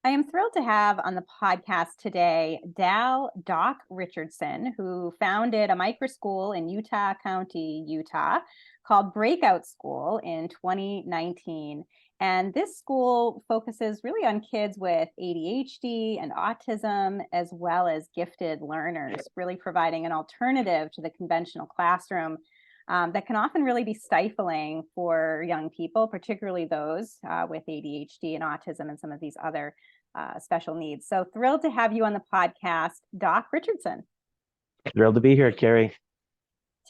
I am thrilled to have on the podcast today Doc Richardson, who founded a microschool in Utah County, Utah, called BreakOut School in 2019. And this school focuses really on kids with ADHD and autism, as well as gifted learners, really providing an alternative to the conventional classroom that can often really be stifling for young people, particularly those with ADHD and autism and some of these other special needs. So thrilled to have you on the podcast, Doc Richardson. Thrilled to be here, Carrie.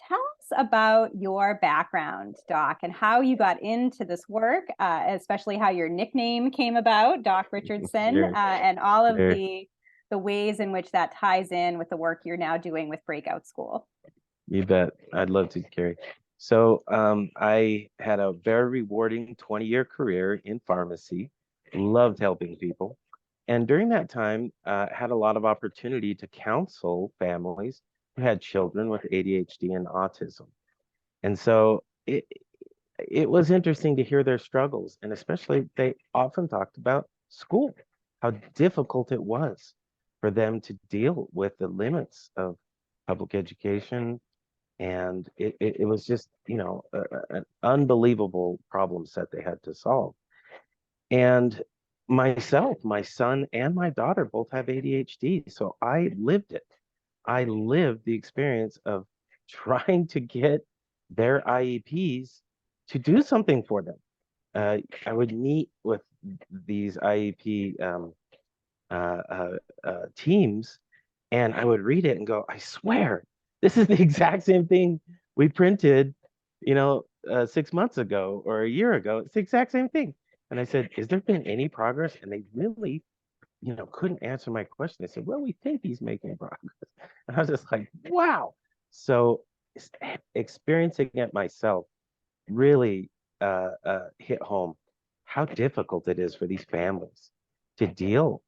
Tell us about your background, Doc, and how you got into this work, especially how your nickname came about, Doc Richardson, Sure, and all of sure. the ways in which that ties in with the work you're now doing with BreakOut School. You bet. I'd love to, Carrie. I had a very rewarding 20-year career in pharmacy, loved helping people. And during that time, had a lot of opportunity to counsel families who had children with ADHD and autism. And so it was interesting to hear their struggles, and especially they often talked about school, how difficult it was for them to deal with the limits of public education. And it was just, an unbelievable problem set they had to solve. And myself, my son and my daughter both have ADHD. So I lived it. I lived the experience of trying to get their IEPs to do something for them. I would meet with these IEP teams, and I would read it and go, I swear, this is the exact same thing we printed, 6 months ago or a year ago. It's the exact same thing. And I said, has there been any progress? And they really, couldn't answer my question. They said, well, we think he's making progress. And I was just like, wow. So experiencing it myself really hit home how difficult it is for these families to deal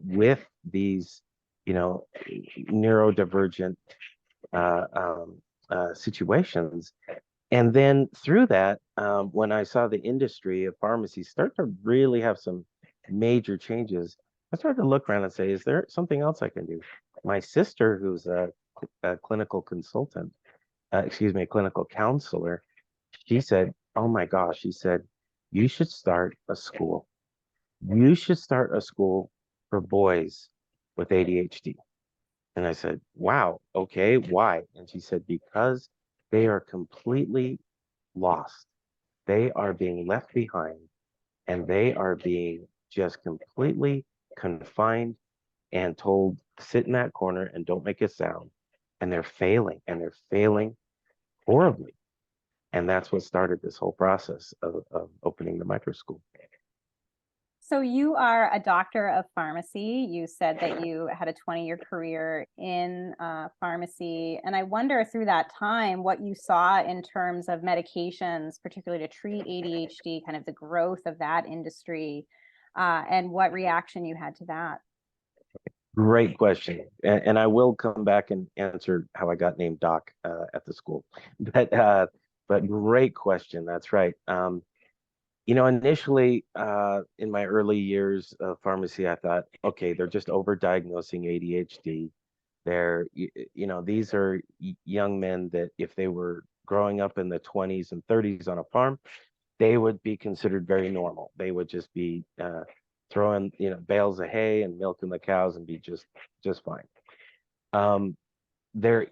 with these, neurodivergent situations. And then through that, when I saw the industry of pharmacy start to really have some major changes, I started to look around and say, is there something else I can do? My sister, who's a clinical consultant, a clinical counselor, she said, oh my gosh, she said, you should start a school. You should start a school for boys with ADHD. And I said, wow, okay, why? And she said, because they are completely lost. They are being left behind, and they are being just completely confined and told, sit in that corner and don't make a sound. And they're failing horribly. And that's what started this whole process of opening the microschool. So you are a doctor of pharmacy. You said that you had a 20-year career in pharmacy. And I wonder through that time what you saw in terms of medications, particularly to treat ADHD, kind of the growth of that industry, and what reaction you had to that. Great question. And I will come back and answer how I got named Doc at the school. But great question. That's right. Initially in my early years of pharmacy, I thought, okay, they're just overdiagnosing ADHD. These are young men that if they were growing up in the 20s and 30s on a farm, they would be considered very normal. They would just be throwing, bales of hay and milking the cows and be just fine. There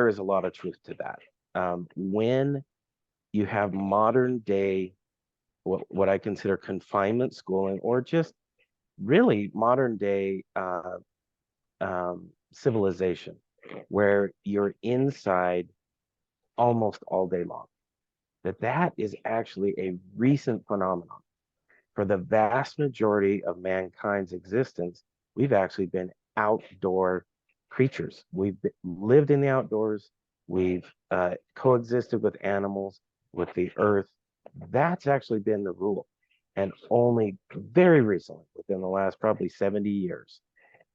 is a lot of truth to that. When you have modern day what I consider confinement schooling, or just really modern day civilization, where you're inside almost all day long, that is actually a recent phenomenon. For the vast majority of mankind's existence, we've actually been outdoor creatures. Lived in the outdoors. We've coexisted with animals, with the earth. That's actually been the rule. And only very recently, within the last probably 70 years,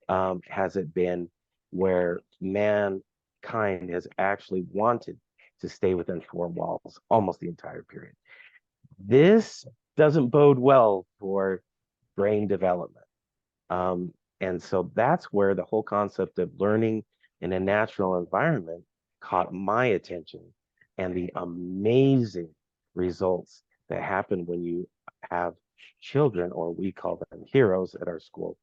has it been where mankind has actually wanted to stay within four walls almost the entire period. This doesn't bode well for brain development. And so that's where the whole concept of learning in a natural environment caught my attention, and the amazing results that happen when you have children, or we call them heroes at our school,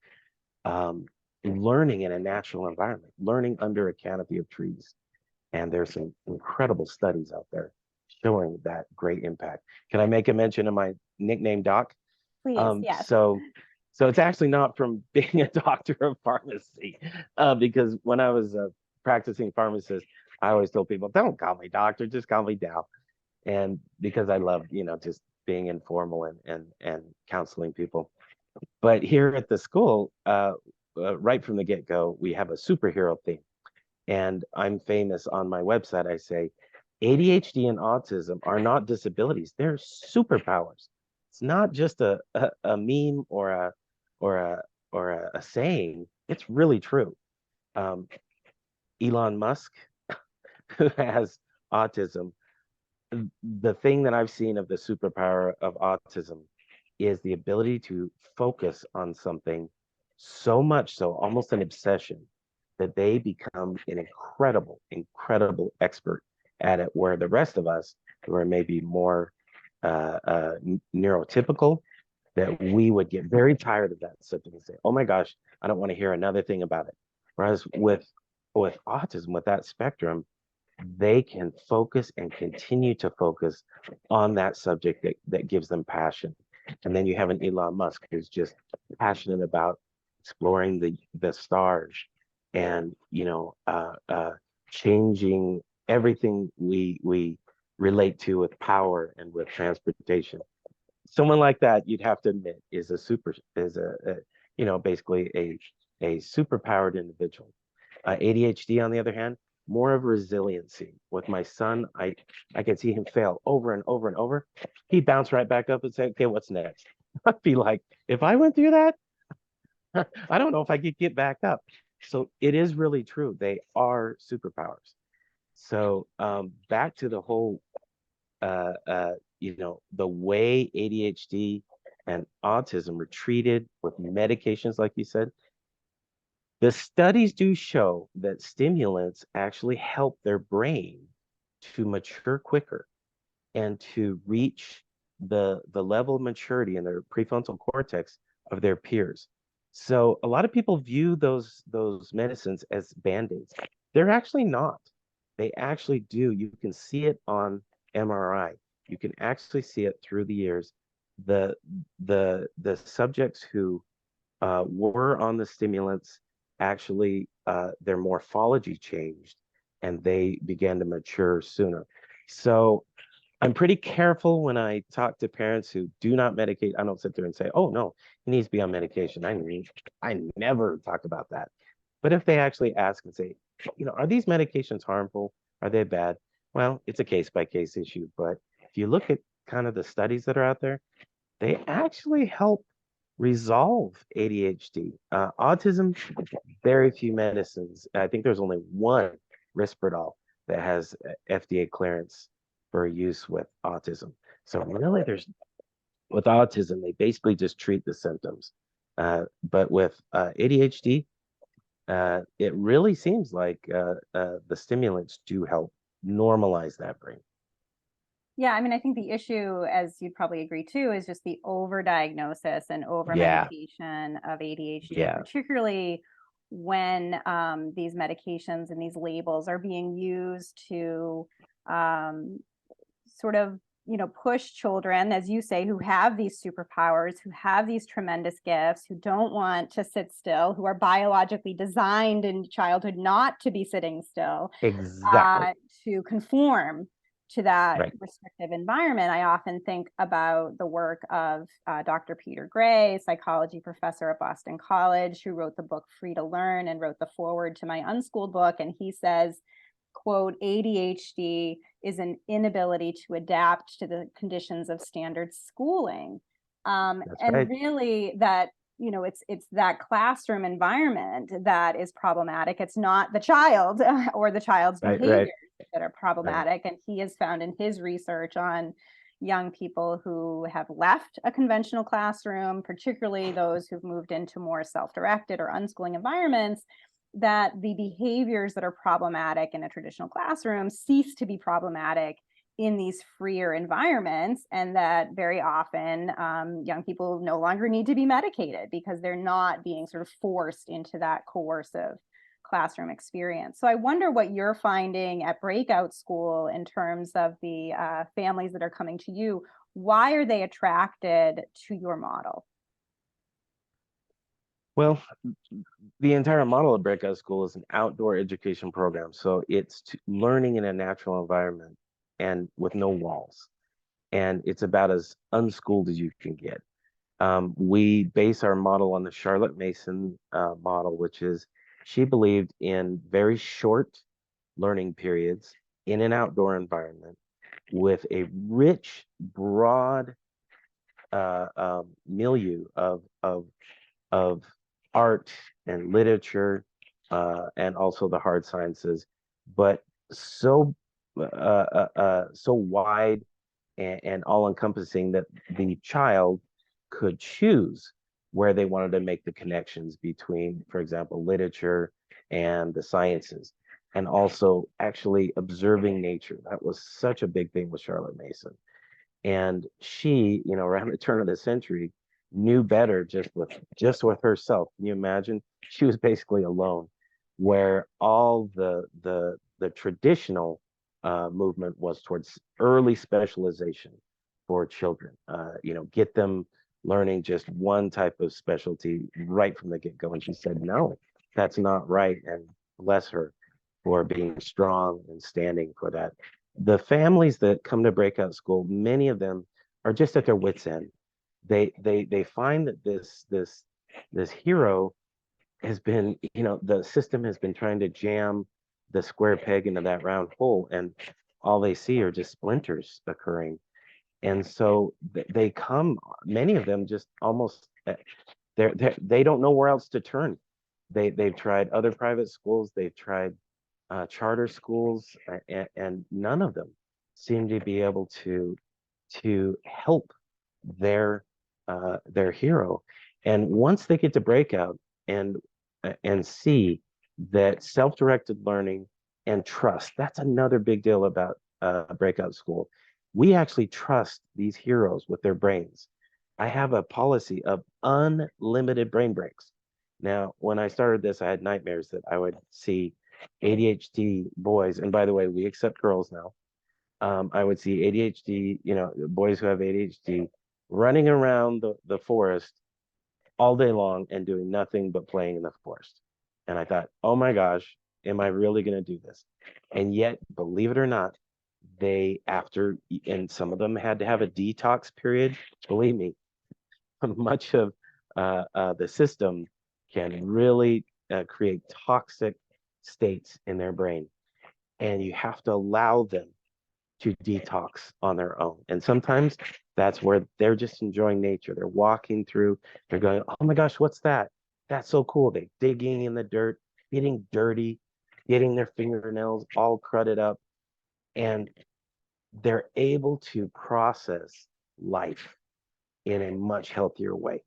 um, learning in a natural environment, learning under a canopy of trees. And there's some incredible studies out there showing that great impact. Can I make a mention of my nickname, Doc? Please, Um, yes. so, so it's actually not from being a doctor of pharmacy, because when I was a practicing pharmacist, I always told people, don't call me doctor, just call me Dal. And because I love, just being informal and counseling people. But here at the school, right from the get-go, we have a superhero theme. And I'm famous on my website. I say ADHD and autism are not disabilities, they're superpowers. It's not just a meme or a a saying. It's really true. Um, Elon Musk, who has autism, the thing that I've seen of the superpower of autism is the ability to focus on something so much so, almost an obsession, that they become an incredible expert at it, where the rest of us who are maybe more neurotypical, that we would get very tired of that subject and say, oh my gosh, I don't want to hear another thing about it. Whereas with autism, with that spectrum, they can focus and continue to focus on that subject that gives them passion. And then you have an Elon Musk who's just passionate about exploring the stars, and changing everything we relate to with power and with transportation. Someone like that, you'd have to admit, is basically a superpowered individual. ADHD, on the other hand, more of resiliency. With my son, I could see him fail over and over and over. He'd bounce right back up and say, okay, what's next? I'd be like, if I went through that, I don't know if I could get back up. So it is really true. They are superpowers. So back to the whole, the way ADHD and autism were treated with medications, like you said, the studies do show that stimulants actually help their brain to mature quicker and to reach the level of maturity in their prefrontal cortex of their peers. So a lot of people view those medicines as band-aids. They're actually not. They actually do. You can see it on MRI. You can actually see it through the years. The subjects who were on the stimulants, actually their morphology changed and they began to mature sooner. So I'm pretty careful when I talk to parents who do not medicate. I don't sit there and say, oh no, he needs to be on medication. I never talk about that. But if they actually ask and say, are these medications harmful? Are they bad? Well, it's a case by case issue. But if you look at kind of the studies that are out there, they actually help resolve ADHD. Autism, very few medicines. I think there's only one Risperdal that has FDA clearance for use with autism. So really, with autism, they basically just treat the symptoms. But with ADHD, it really seems like the stimulants do help normalize that brain. Yeah, I mean, I think the issue, as you'd probably agree too, is just the overdiagnosis and over Yeah, medication of ADHD, yeah, particularly when these medications and these labels are being used to sort of, push children, as you say, who have these superpowers, who have these tremendous gifts, who don't want to sit still, who are biologically designed in childhood not to be sitting still, exactly. to conform to that Right. restrictive environment. I often think about the work of Dr. Peter Gray, psychology professor at Boston College, who wrote the book Free to Learn and wrote the foreword to my Unschooled book. And he says, quote, ADHD is an inability to adapt to the conditions of standard schooling. That's And right. really that, it's that classroom environment that is problematic. It's not the child or the child's Right, right, behavior that are right. problematic. And he has found in his research on, young people who have left a conventional classroom, particularly those who've moved into more self-directed or unschooling environments, that the behaviors that are problematic in a traditional classroom cease to be problematic in these freer environments, and that very often young people no longer need to be medicated because they're not being sort of forced into that coercive classroom experience. So I wonder what you're finding at Breakout School in terms of the families that are coming to you. Why are they attracted to your model? Well, the entire model of Breakout School is an outdoor education program. So it's learning in a natural environment and with no walls. And it's about as unschooled as you can get. We base our model on the Charlotte Mason model, which is she believed in very short learning periods in an outdoor environment with a rich, broad milieu of art and literature and also the hard sciences, but so so wide and all encompassing that the child could choose where they wanted to make the connections between, for example, literature and the sciences, and also actually observing nature. That was such a big thing with Charlotte Mason. And she, around the turn of the century, knew better just with herself. Can you imagine? She was basically alone, where all the traditional movement was towards early specialization for children. Get them learning just one type of specialty right from the get-go. And she said, no, that's not right. And bless her for being strong and standing for that. The families that come to Breakout School, many of them are just at their wits' end. They find that this hero has been, the system has been trying to jam the square peg into that round hole, and all they see are just splinters occurring. And so they come, many of them just almost they don't know where else to turn. They've tried other private schools, they've tried charter schools, and none of them seem to be able to help their hero. And once they get to Breakout and see that self-directed learning and trust, that's another big deal about Breakout School. We actually trust these heroes with their brains. I have a policy of unlimited brain breaks. Now, when I started this, I had nightmares that I would see ADHD boys, and by the way, we accept girls now. I would see ADHD, boys who have ADHD running around the forest all day long and doing nothing but playing in the forest. And I thought, oh my gosh, am I really going to do this? And yet, believe it or not, and some of them had to have a detox period. Believe me, much of the system can really create toxic states in their brain. And you have to allow them to detox on their own. And sometimes that's where they're just enjoying nature. They're walking through, they're going, oh my gosh, what's that? That's so cool. They're digging in the dirt, getting dirty, getting their fingernails all crudded up. And they're able to process life in a much healthier way.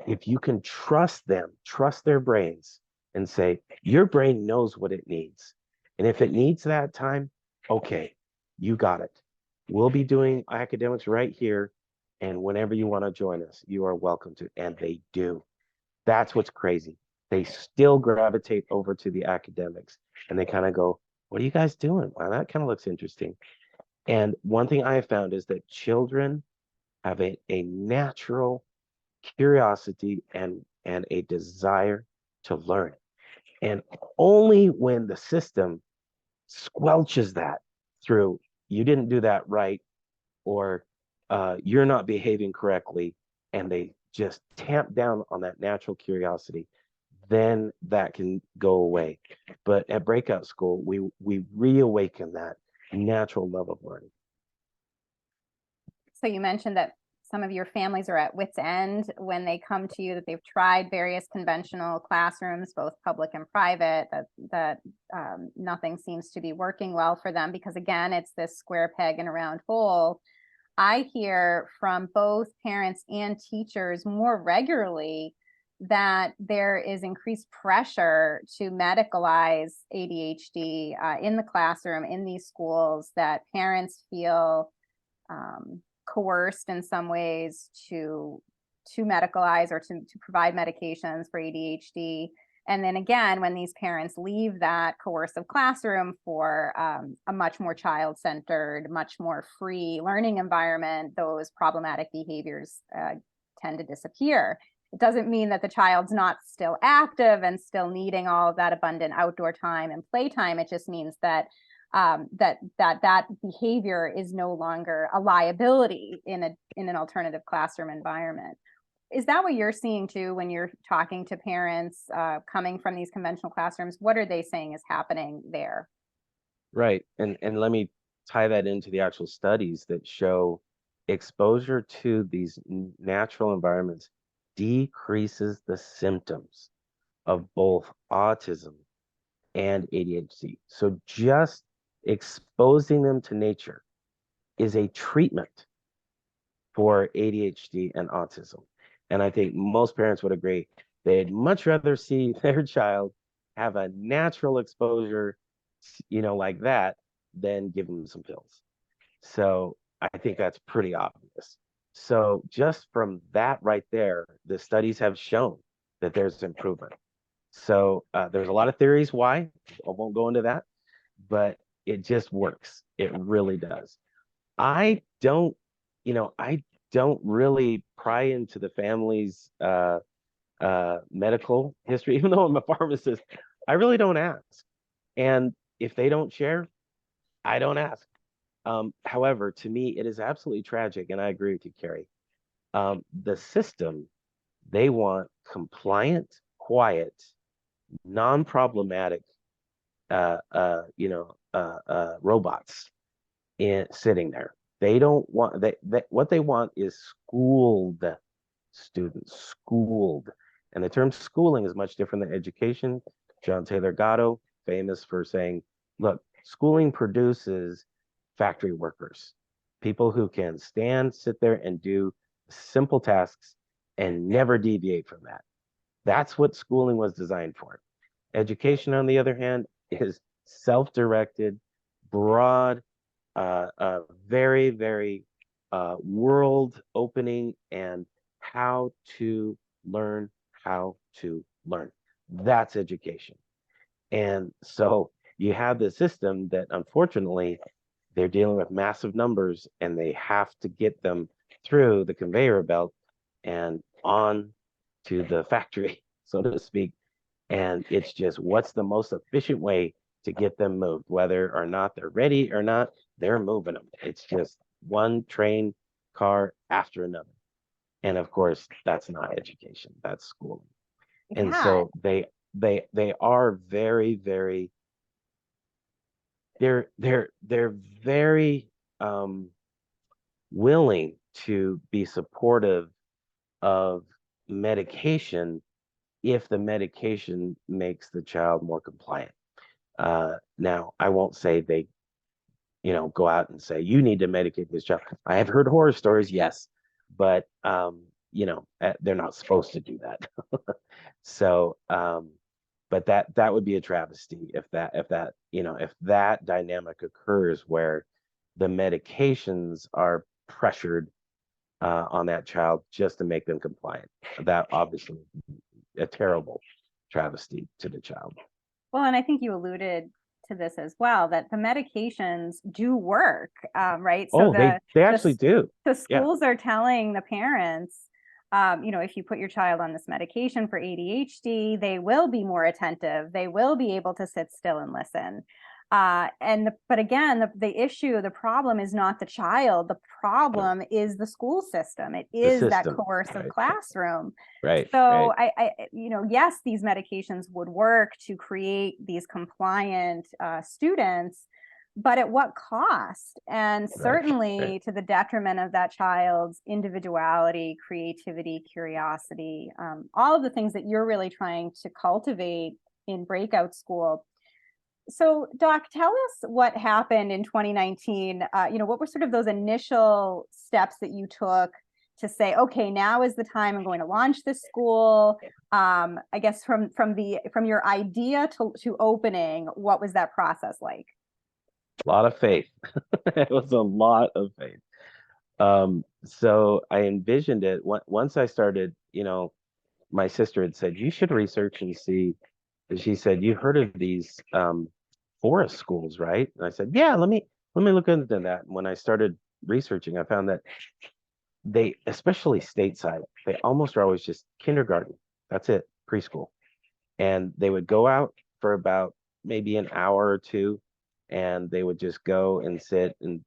If you can trust them, trust their brains, and say, your brain knows what it needs. And if it needs that time, okay, you got it. We'll be doing academics right here. And whenever you want to join us, you are welcome to. And they do. That's what's crazy. They still gravitate over to the academics and they kind of go, what are you guys doing? Wow, that kind of looks interesting. And one thing I have found is that children have a natural curiosity and a desire to learn. And only when the system squelches that through, you didn't do that right, or you're not behaving correctly, and they just tamp down on that natural curiosity, then that can go away. But at Breakout School, we reawaken that natural love of learning. So you mentioned that some of your families are at wit's end when they come to you, that they've tried various conventional classrooms, both public and private, that nothing seems to be working well for them because, again, it's this square peg in a round hole. I hear from both parents and teachers more regularly that there is increased pressure to medicalize ADHD in the classroom, in these schools, that parents feel coerced in some ways to medicalize or to provide medications for ADHD. And then again, when these parents leave that coercive classroom for a much more child-centered, much more free learning environment, those problematic behaviors tend to disappear. It doesn't mean that the child's not still active and still needing all of that abundant outdoor time and playtime. It just means that that behavior is no longer a liability in an alternative classroom environment. Is that what you're seeing too when you're talking to parents coming from these conventional classrooms? What are they saying is happening there? Right. And let me tie that into the actual studies that show exposure to these natural environments decreases the symptoms of both autism and ADHD. So just exposing them to nature is a treatment for ADHD and autism. And I think most parents would agree they'd much rather see their child have a natural exposure, like that, than give them some pills. So I think that's pretty obvious. So just from that right there, the studies have shown that there's improvement. So there's a lot of theories why. I won't go into that, but it just works. It really does. I don't, I don't really pry into the family's medical history, even though I'm a pharmacist. I really don't ask. And if they don't share, I don't ask. However, to me, it is absolutely tragic, and I agree with you, Carrie. The system, they want compliant, quiet, non-problematic, robots sitting there. They don't want what they want is schooled students, schooled. And the term schooling is much different than education. John Taylor Gatto, famous for saying, look, schooling produces factory workers, people who can stand, sit there, and do simple tasks and never deviate from that. That's what schooling was designed for. Education, on the other hand, is self-directed, broad, very, very world opening, and how to learn how to learn. That's education. And so you have this system that unfortunately they're dealing with massive numbers and they have to get them through the conveyor belt and on to the factory, so to speak. And it's just what's the most efficient way to get them moved, whether or not they're ready or not, they're moving them. It's just one train car after another. And of course, that's not education, that's schooling. And Yeah. so they are very, very they're very willing to be supportive of medication if the medication makes the child more compliant. Now, I won't say they, go out and say, you need to medicate this child. I have heard horror stories, yes, but, they're not supposed to do that. So, but that would be a travesty if that dynamic occurs where the medications are pressured on that child just to make them compliant. That obviously a terrible travesty to the child. Well, and I think you alluded to this as well, that the medications do work, right? So Oh, they actually do. the Yeah. schools are telling the parents, if you put your child on this medication for ADHD, they will be more attentive. They will be able to sit still and listen. But again, the problem is not the child. The problem is the school system. It is that coercive classroom. Right. So yes, these medications would work to create these compliant students, but at what cost? And certainly to the detriment of that child's individuality, creativity, curiosity, all of the things that you're really trying to cultivate in Breakout School. So, Doc, tell us what happened in 2019. What were sort of those initial steps that you took to say, okay, now is the time I'm going to launch this school? I guess from your idea to opening, what was that process like? A lot of faith. It was a lot of faith. So I envisioned it once I started, my sister had said, you should research and see. And she said, you heard of these forest schools, right? And I said, yeah, let me look into that. And when I started researching, I found that they, especially stateside, they almost are always just kindergarten. That's it, preschool. And they would go out for about maybe an hour or two, and they would just go and sit and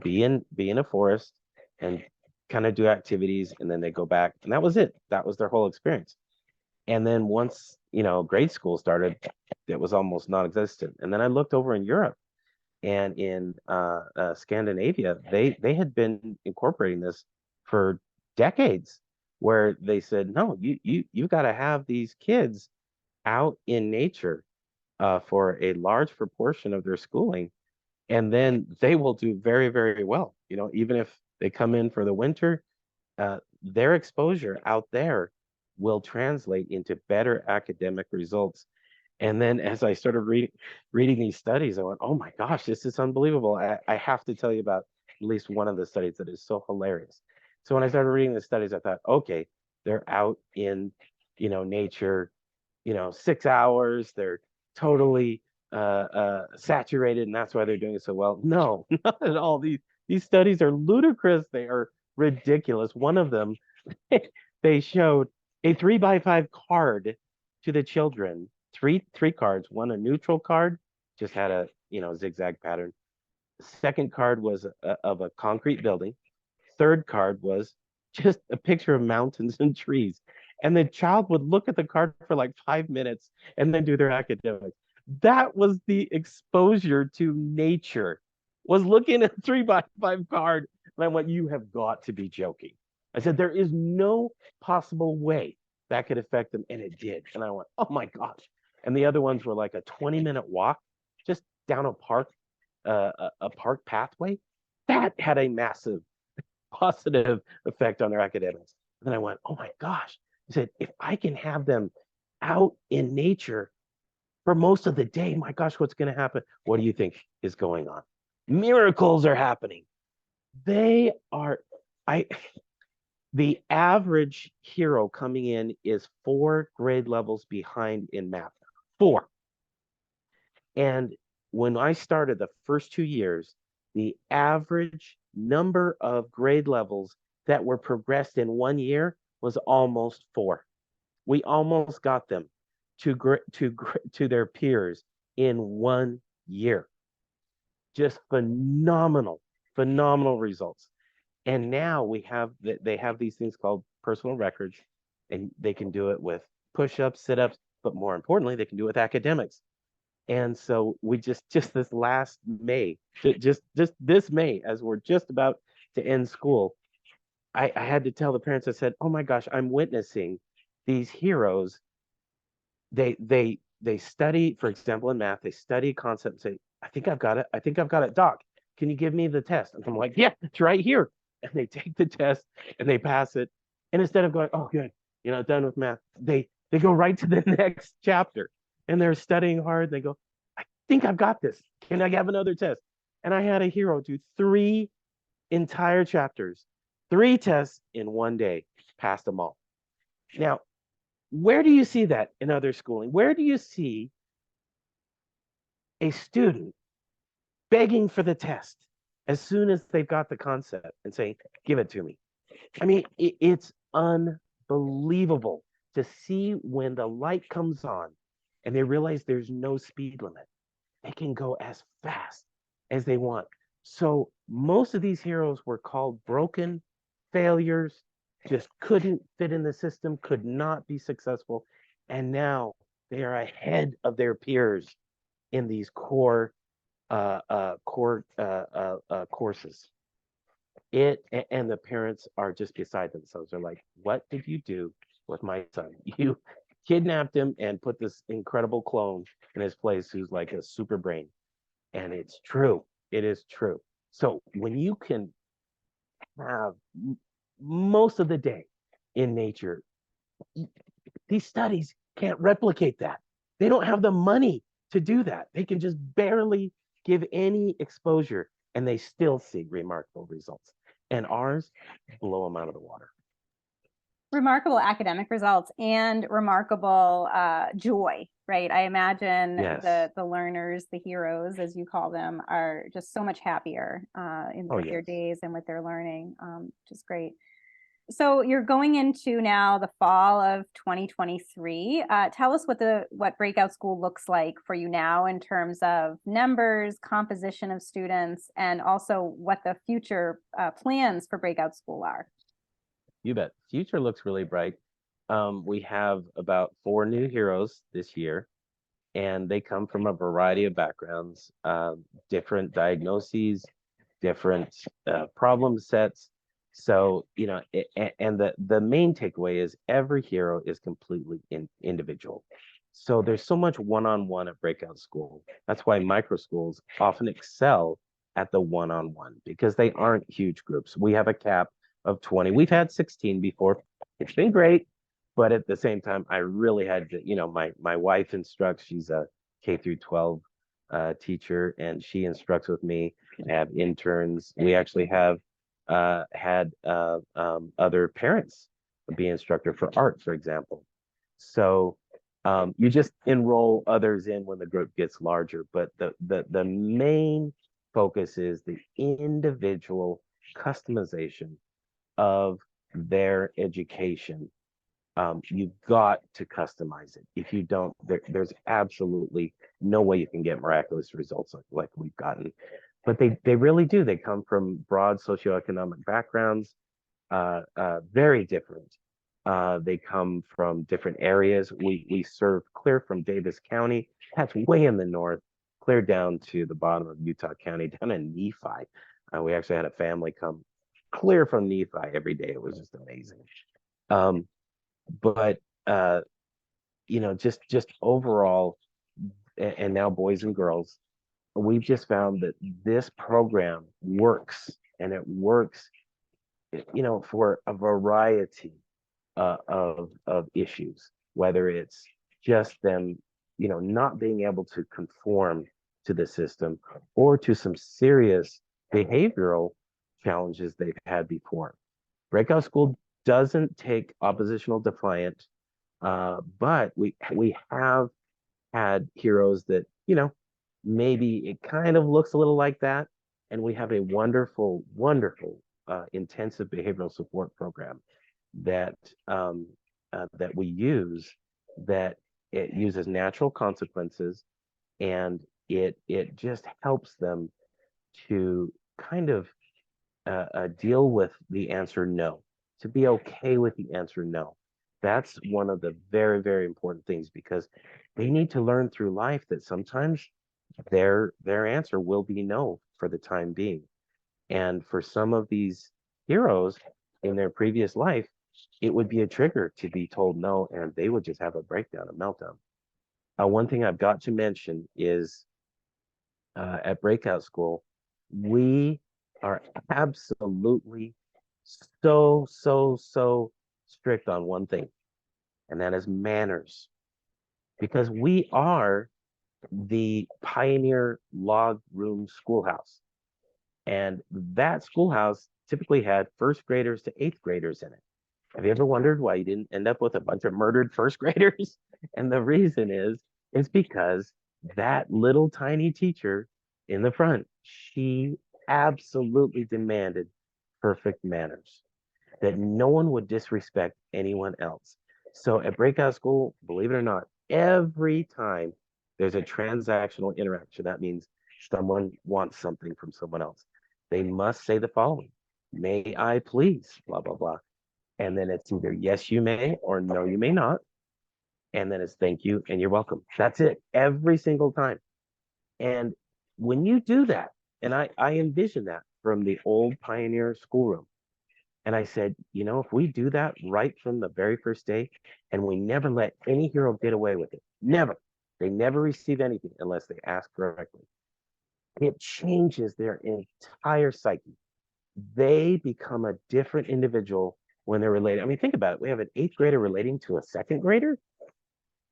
be in a forest and kind of do activities, and then they go back, and that was it. That was their whole experience. And then once grade school started, it was almost non-existent. And then I looked over in Europe and in Scandinavia, they had been incorporating this for decades, where they said, no, you've got to have these kids out in nature for a large proportion of their schooling, and then they will do very, very well. Even if they come in for the winter, their exposure out there will translate into better academic results. And then as I started reading these studies, I went, oh my gosh, this is unbelievable. I have to tell you about at least one of the studies that is so hilarious. So when I started reading the studies, I thought, okay, they're out in, nature, 6 hours, they're totally saturated, and that's why they're doing so well. No, not at all. These studies are ludicrous. They are ridiculous. One of them, they showed a 3x5 card to the children. Three cards. One a neutral card, just had a zigzag pattern. Second card was of a concrete building. Third card was just a picture of mountains and trees. And the child would look at the card for like 5 minutes and then do their academics. That was the exposure to nature, was looking at a 3x5 card. And I went, you have got to be joking. I said, there is no possible way that could affect them. And it did. And I went, oh my gosh. And the other ones were like a 20-minute walk just down a park pathway. That had a massive positive effect on their academics. And then I went, oh my gosh. I said, if I can have them out in nature for most of the day, my gosh, what's going to happen? What do you think is going on? Miracles are happening. They are, the average hero coming in is 4 grade levels behind in math. 4. And when I started the first 2 years, the average number of grade levels that were progressed in 1 year was almost 4. We almost got them to their peers in 1 year. Just phenomenal results. And now they have these things called personal records, and they can do it with push-ups, sit-ups, but more importantly, they can do it with academics. And so we just this last May, just this May, as we're just about to end school, I had to tell the parents, I said, oh my gosh, I'm witnessing these heroes. They study, for example, in math, they study concept and say, I think I've got it. Doc, can you give me the test? And I'm like, yeah, it's right here. And they take the test and they pass it. And instead of going, oh, good, done with math, they go right to the next chapter, and they're studying hard. They go, I think I've got this. Can I have another test? And I had a hero do 3 entire chapters, 3 tests in one day, passed them all. Now, where do you see that in other schooling? Where do you see a student begging for the test as soon as they've got the concept and saying, give it to me? I mean, it's unbelievable to see when the light comes on and they realize there's no speed limit. They can go as fast as they want. So most of these heroes were called broken failures, just couldn't fit in the system, could not be successful. And now they are ahead of their peers in these core courses. And the parents are just beside themselves. They're like, what did you do with my son? kidnapped him and put this incredible clone in his place who's like a super brain. And it's true. It is true. So when you can have most of the day in nature, these studies can't replicate that. They don't have the money to do that. They can just barely give any exposure and they still see remarkable results. And ours blow them out of the water. Remarkable academic results and remarkable joy, right? I imagine Yes. the learners, the heroes, as you call them, are just so much happier with their days and with their learning, which is great. So you're going into now the fall of 2023. Tell us what Breakout School looks like for you now in terms of numbers, composition of students, and also what the future plans for Breakout School are. You bet. Future looks really bright. We have about 4 new heroes this year, and they come from a variety of backgrounds, different diagnoses, different problem sets. So, and the main takeaway is every hero is completely individual. So there's so much one-on-one at Breakout School. That's why microschools often excel at the one-on-one because they aren't huge groups. We have a cap of 20. We've had 16 before. It's been great, but at the same time, I really had to, my wife instructs. She's a K through 12 teacher, and she instructs with me. I have interns. We actually have had other parents be instructor for art, for example. So you just enroll others in when the group gets larger, but the main focus is the individual customization of their education. You've got to customize it. If you don't, there's absolutely no way you can get miraculous results like we've gotten. But they really do. They come from broad socioeconomic backgrounds, very different. They come from different areas. We serve clear from Davis County, that's way in the north, clear down to the bottom of Utah County, down in Nephi. We actually had a family come clear from Nephi every day. It was just amazing. But just overall, and now boys and girls, we've just found that this program works, and it works, for a variety of issues, whether it's just them, not being able to conform to the system or to some serious behavioral challenges they've had before. Breakout School doesn't take oppositional defiant, but we have had heroes that, maybe it kind of looks a little like that. And we have a wonderful, wonderful intensive behavioral support program that that we use, that it uses natural consequences, and it just helps them to kind of deal with the answer no, to be okay with the answer no. That's one of the very, very important things, because they need to learn through life that sometimes their answer will be no for the time being. And for some of these heroes in their previous life, it would be a trigger to be told no, and they would just have a breakdown, a meltdown. One thing I've got to mention is at Breakout School, we are absolutely so strict on one thing, and that is manners. Because we are the pioneer log room schoolhouse. And that schoolhouse typically had first graders to eighth graders in it. Have you ever wondered why you didn't end up with a bunch of murdered first graders? And the reason is because that little tiny teacher in the front, she absolutely demanded perfect manners, that no one would disrespect anyone else. So at Breakout School, believe it or not, every time there's a transactional interaction, that means someone wants something from someone else, they must say the following: may I please, blah, blah, blah. And then it's either yes, you may, or no, you may not. And then it's thank you and you're welcome. That's it every single time. And when you do that, and I envision that from the old pioneer schoolroom, And I said, you know, if we do that right from the very first day, and we never let any hero get away with it, never, they never receive anything unless they ask correctly. It changes their entire psyche. They become a different individual when they're related. I mean, think about it. We have an eighth grader relating to a second grader.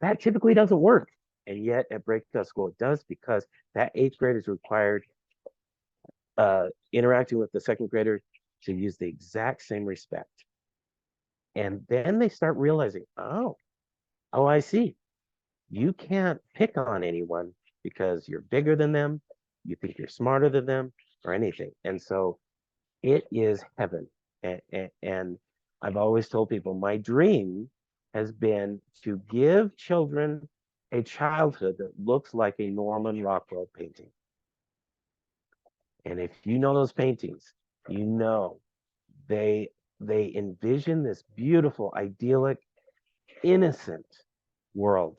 That typically doesn't work. And yet at Breakout School, it does, because that eighth grade is required interacting with the second grader to use the exact same respect. And then they start realizing, oh, I see. You can't pick on anyone because you're bigger than them, you think you're smarter than them, or anything. And so it is heaven. And I've always told people my dream has been to give children a childhood that looks like a Norman Rockwell painting. And if you know those paintings, you know they envision this beautiful, idyllic, innocent world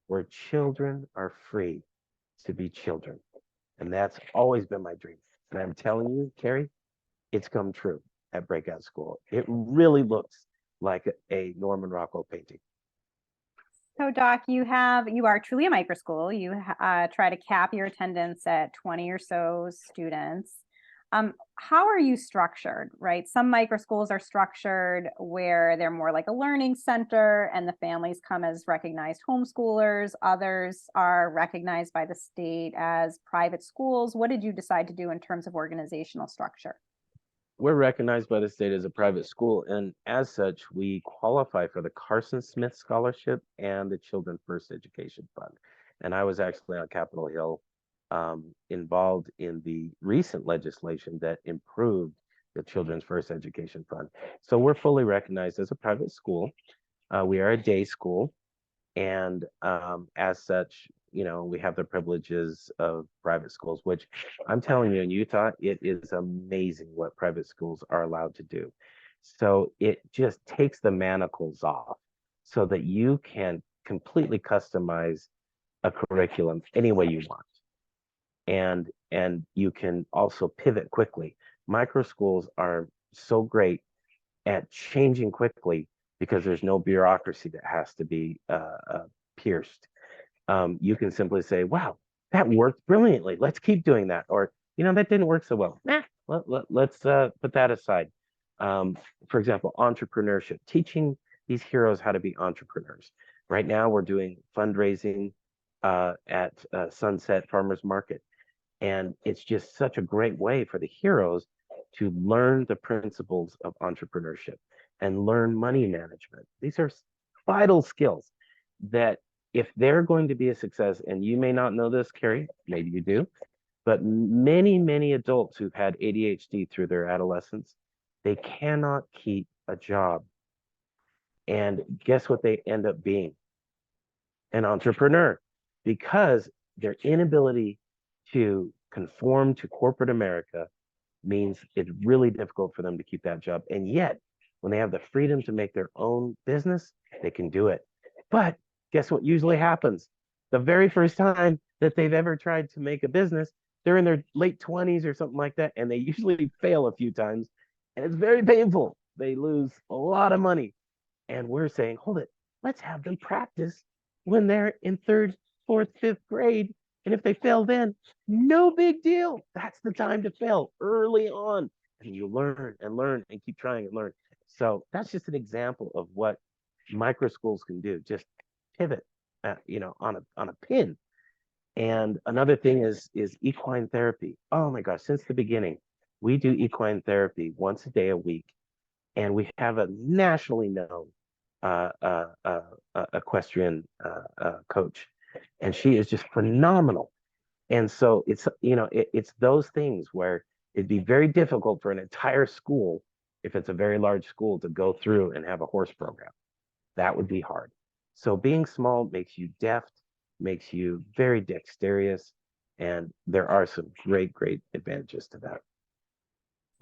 where children are free to be children. And that's always been my dream. And I'm telling you, Carrie, it's come true at Breakout School. It really looks like a Norman Rockwell painting. So, Doc, you are truly a microschool. You try to cap your attendance at 20 or so students. How are you structured, right? Some microschools are structured where they're more like a learning center and the families come as recognized homeschoolers. Others are recognized by the state as private schools. What did you decide to do in terms of organizational structure? We're recognized by the state as a private school, and as such, we qualify for the Carson Smith Scholarship and the Children First Education Fund. And I was actually on Capitol Hill involved in the recent legislation that improved the Children's First Education Fund. So we're fully recognized as a private school. We are a day school, and as such, you know, we have the privileges of private schools, which I'm telling you, in Utah, it is amazing what private schools are allowed to do. So it just takes the manacles off so that you can completely customize a curriculum any way you want. And you can also pivot quickly. Micro schools are so great at changing quickly because there's no bureaucracy that has to be pierced. You can simply say, wow, that worked brilliantly. Let's keep doing that. Or, you know, that didn't work so well. Let's put that aside. For example, entrepreneurship, teaching these heroes how to be entrepreneurs. Right now, we're doing fundraising at Sunset Farmers Market. And it's just such a great way for the heroes to learn the principles of entrepreneurship and learn money management. These are vital skills that if they're going to be a success, and you may not know this, Carrie, maybe you do, but many adults who've had ADHD through their adolescence, they cannot keep a job. And guess what they end up being? An entrepreneur, because their inability to conform to corporate America means it's really difficult for them to keep that job. And yet, when they have the freedom to make their own business, they can do it. But guess what usually happens? The very first time that they've ever tried to make a business, they're in their late 20s or something like that, and they usually fail a few times, and it's very painful. They lose a lot of money. And we're saying, hold it, let's have them practice when they're in third, fourth, fifth grade. And if they fail then, no big deal. That's the time to fail early on. And you learn and keep trying and learn. So that's just an example of what micro schools can do. Just pivot, you know, on a pin. And another thing is equine therapy. Oh my gosh, since the beginning, we do equine therapy once a day a week. And we have a nationally known equestrian coach, and she is just phenomenal. And so it's, you know, it's those things where it'd be very difficult for an entire school, if it's a very large school, to go through and have a horse program. That would be hard. So being small makes you deft, makes you very dexterous, and there are some great advantages to that.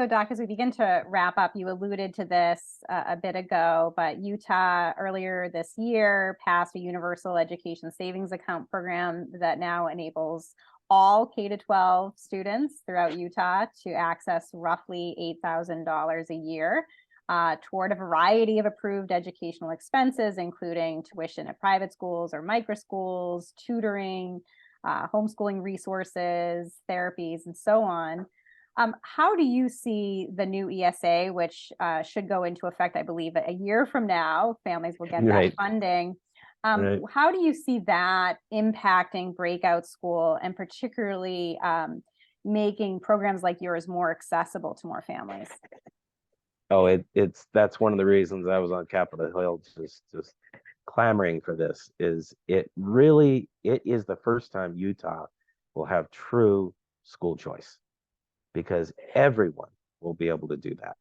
So, Doc, as we begin to wrap up, you alluded to this a bit ago, but Utah earlier this year passed a universal education savings account program that now enables all K-12 students throughout Utah to access roughly $8,000 a year. toward a variety of approved educational expenses, including tuition at private schools or microschools, tutoring, homeschooling resources, therapies, and so on. How do you see the new ESA, which should go into effect, I believe, a year from now? Families will get that funding. How do you see that impacting Breakout School, and particularly making programs like yours more accessible to more families? Oh, that's one of the reasons I was on Capitol Hill, just clamoring for this. It is the first time Utah will have true school choice, because everyone will be able to do that.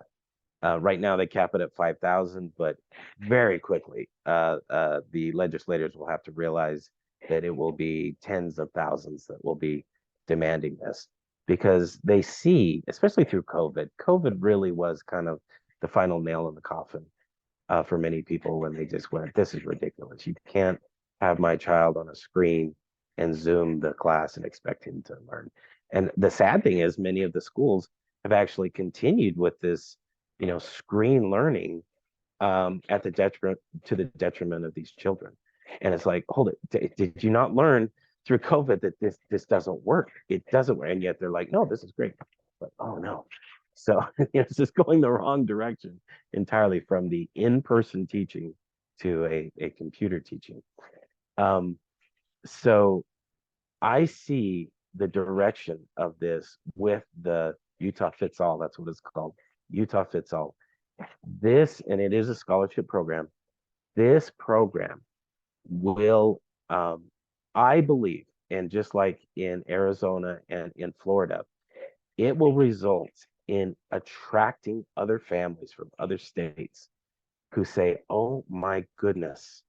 Right now they cap it at 5,000, but very quickly the legislators will have to realize that it will be tens of thousands that will be demanding this, because they see, especially through COVID really was kind of the final nail in the coffin for many people, when they just went, this is ridiculous. You can't have my child on a screen and Zoom the class and expect him to learn. And the sad thing is, many of the schools have actually continued with this, screen learning at the detriment of these children. And it's like, hold it, did you not learn through COVID that this doesn't work? It doesn't work. And yet they're like, no, this is great. But oh no. So it's just going the wrong direction entirely, from the in-person teaching to a computer teaching. So I see the direction of this with the Utah Fits All. That's what it's called, Utah Fits All. This, and it is a scholarship program. This program will, I believe, and just like in Arizona and in Florida, it will result in attracting other families from other states who say, oh my goodness,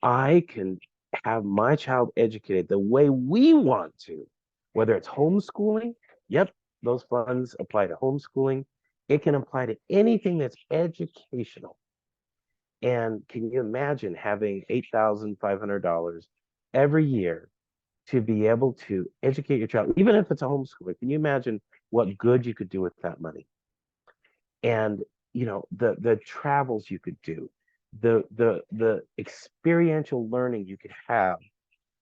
I can have my child educated the way we want to, whether it's homeschooling. Yep, those funds apply to homeschooling. It can apply to anything that's educational. And can you imagine having $8,500 every year to be able to educate your child, even if it's a homeschooler? Can you imagine what good you could do with that money? And the travels you could do, the experiential learning you could have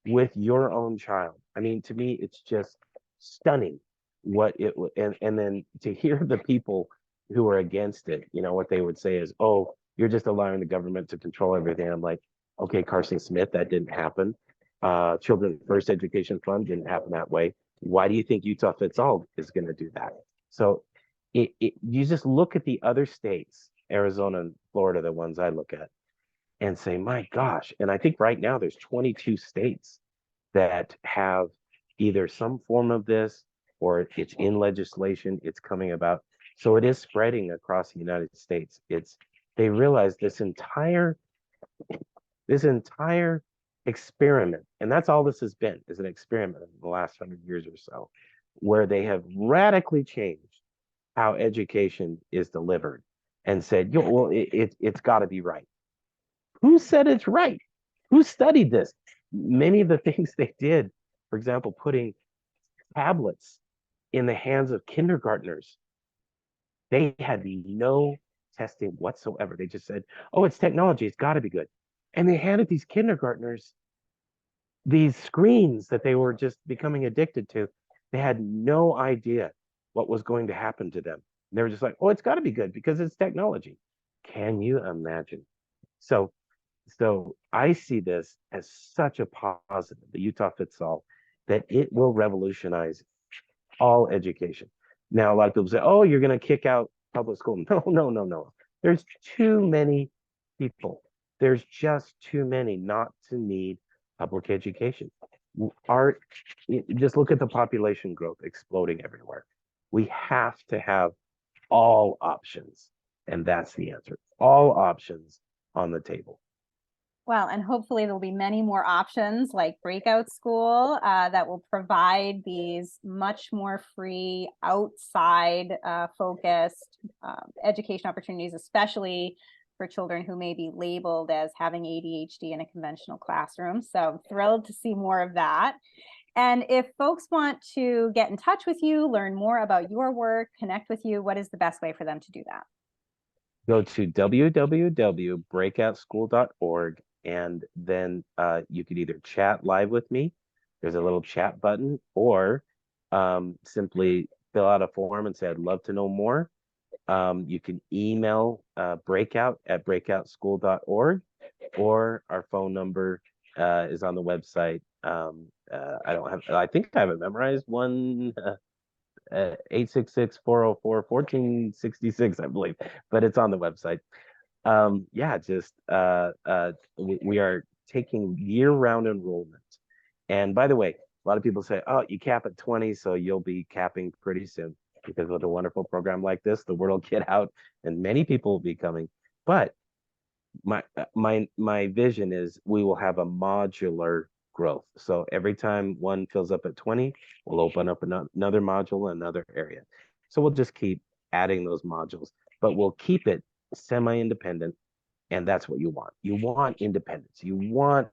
with your own child. I mean, to me, it's just stunning what it would. And then to hear the people who are against it, what they would say is, oh, you're just allowing the government to control everything. I'm like, okay, Carson Smith, that didn't happen. Children's First Education Fund didn't happen that way. Why do you think Utah Fits All is going to do that? So you just look at the other states, Arizona and Florida, the ones I look at, and say, my gosh. And I think right now there's 22 states that have either some form of this, or it's in legislation, it's coming about. So it is spreading across the United States. They realize this entire experiment, and that's all this has been, is an experiment in the last 100 years or so, where they have radically changed how education is delivered and said, well, it's got to be right. Who said it's right? Who studied this? Many of the things they did, for example, putting tablets in the hands of kindergartners, they had no testing whatsoever. They just said, oh, it's technology, it's got to be good. And they handed these kindergartners these screens that they were just becoming addicted to. They had no idea what was going to happen to them. They were just like, oh, it's got to be good because it's technology. Can you imagine? So I see this as such a positive, the Utah Fits All, that it will revolutionize all education. Now, a lot of people say, oh, you're going to kick out public school. No. There's too many people. There's just too many not to need public education. Just look at the population growth exploding everywhere. We have to have all options. And that's the answer. All options on the table. Well, and hopefully there'll be many more options like Breakout School that will provide these much more free, outside focused education opportunities, especially for children who may be labeled as having ADHD in a conventional classroom. So I'm thrilled to see more of that. And if folks want to get in touch with you, learn more about your work, connect with you, what is the best way for them to do that? Go to www.breakoutschool.org, and then you could either chat live with me. There's a little chat button, or simply fill out a form and say, I'd love to know more. You can email breakout@breakoutschool.org, or our phone number is on the website. I think I have it memorized, 866-404-1466, I believe, but it's on the website. Yeah, just we are taking year-round enrollment. And by the way, a lot of people say, oh, you cap at 20, so you'll be capping pretty soon. Because with a wonderful program like this, the word will get out and many people will be coming. But my vision is we will have a modular growth. So every time one fills up at 20, we'll open up another module in another area. So we'll just keep adding those modules, but we'll keep it semi-independent. And that's what you want. You want independence. You want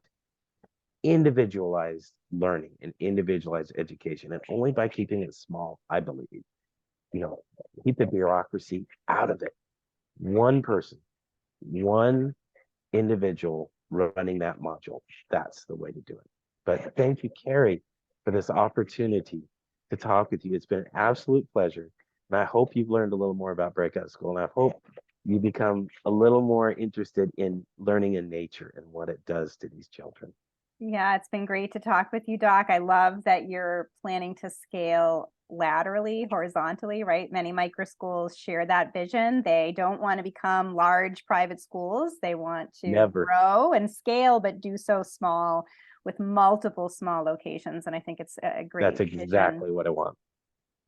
individualized learning and individualized education. And only by keeping it small, I believe, keep the bureaucracy out of it. One person, one individual running that module. That's the way to do it. But thank you, Carrie, for this opportunity to talk with you. It's been an absolute pleasure. And I hope you've learned a little more about Breakout School. And I hope you become a little more interested in learning in nature and what it does to these children. Yeah, it's been great to talk with you, Doc. I love that you're planning to scale laterally, horizontally, right? Many microschools share that vision. They don't want to become large private schools. They want to Never. grow and scale, but do so small with multiple small locations. And I think it's a great That's exactly vision. what I want.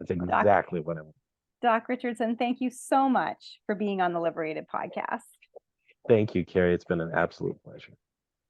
That's exactly what I want. Doc Richardson, thank you so much for being on the Liberated podcast. Thank you, Carrie. It's been an absolute pleasure.